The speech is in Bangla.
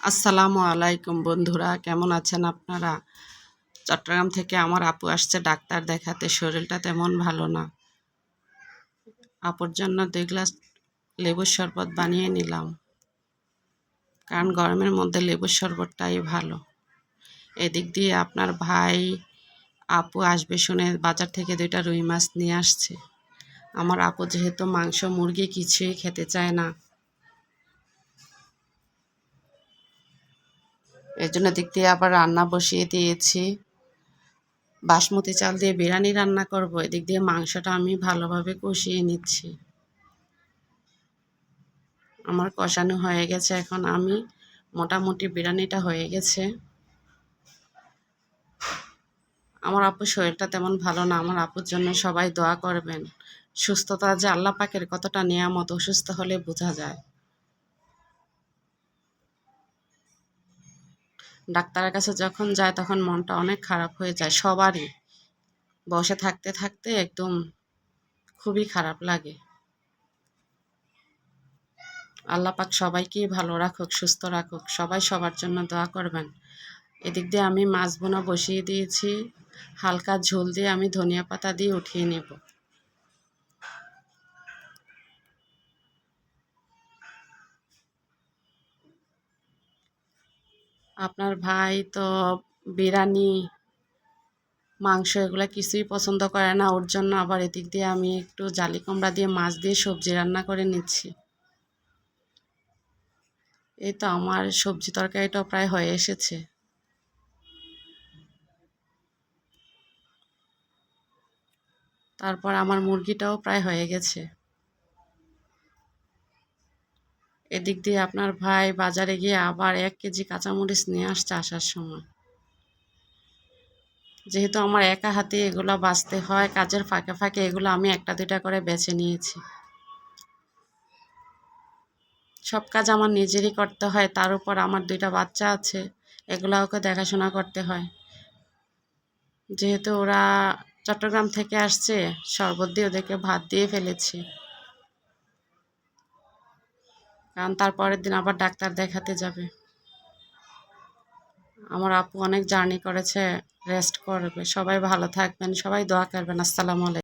আসসালামু আলাইকুম বন্ধুরা, কেমন আছেন আপনারা? চট্টগ্রাম থেকে আমার আপু আসছে ডাক্তার দেখাতে। শরীরটা তেমন ভালো না। আপুর জন্য 2 গ্লাস লেবুর শরবত বানিয়ে নিলাম, কারণ গরমের মধ্যে লেবুর শরবতটাই ভালো। এদিক দিয়ে আপনার ভাই আপু আসবে শুনে বাজার থেকে 2টা রুই মাছ নিয়ে আসছে। আমার আপু যেহেতু মাংস মুরগি কিছুই খেতে চায় না, এর জন্য দিক দিয়ে আবার রান্না বসিয়ে দিয়েছি। বাসমতি চাল দিয়ে বিরিয়ানি রান্না করব। এদিক দিয়ে মাংসটা আমি ভালোভাবে কষিয়ে নিচ্ছি। আমার কষানো হয়ে গেছে, এখন আমি মোটামুটি বিরিয়ানিটা হয়ে গেছে। আমার আপুর শরীরটা তেমন ভালো না। আমার আপুর জন্য সবাই দোয়া করবেন। সুস্থতা যে আল্লাহ পাকের কতটা নিয়ামত, অসুস্থ হলে বোঝা যায়। ডাক্তারের কাছে যখন যায় তখন মনটা অনেক খারাপ হয়ে যায় সবারই। বসে থাকতে থাকতে একদম খুবই খারাপ লাগে। আল্লাহ পাক সবাইকেই ভালো রাখুক, সুস্থ রাখুক। সবাই সবার জন্য দোয়া করবেন। এদিক দিয়ে আমি মাছ বোনা বসিয়ে দিয়েছি। হালকা ঝোল দিয়ে আমি ধনিয়া পাতা দিয়ে উঠিয়ে নেব। আপনার ভাই তো বিরিয়ানি, মাংস এগুলো কিছুই পছন্দ করে না। ওর জন্য আবার এদিক দিয়ে আমি একটু জালি কুমড়া দিয়ে মাছ দিয়ে সবজি রান্না করে নিচ্ছি। এই তো আমার সবজি তরকারিটাও প্রায় হয়ে এসেছে। তারপর আমার মুরগিটাও প্রায় হয়ে গেছে। এদিক দিয়ে আপনার ভাই বাজারে গিয়ে আবার 1 কেজি কাঁচামরিচ নিয়ে আসছে আসার সময়। যেহেতু আমার একা হাতে এগুলো বাছতে হয়, কাজের ফাঁকে ফাঁকে এগুলো আমি 1টা 2টা করে বেছে নিয়েছি। সব কাজ আমার নিজেরই করতে হয়, তার উপর আমার 2টা বাচ্চা আছে, এগুলোকে দেখাশোনা করতে হয়। যেহেতু ওরা চট্টগ্রাম থেকে আসছে, শরবত দিয়ে ওদেরকে ভাত দিয়ে ফেলেছি, কারণ তারপরের দিন আবার ডাক্তার দেখাতে যাবে। আমার আপু অনেক জার্নি করেছে, রেস্ট করবে। সবাই ভালো থাকবেন, সবাই দোয়া করবেন। আসসালামু আলাইকুম।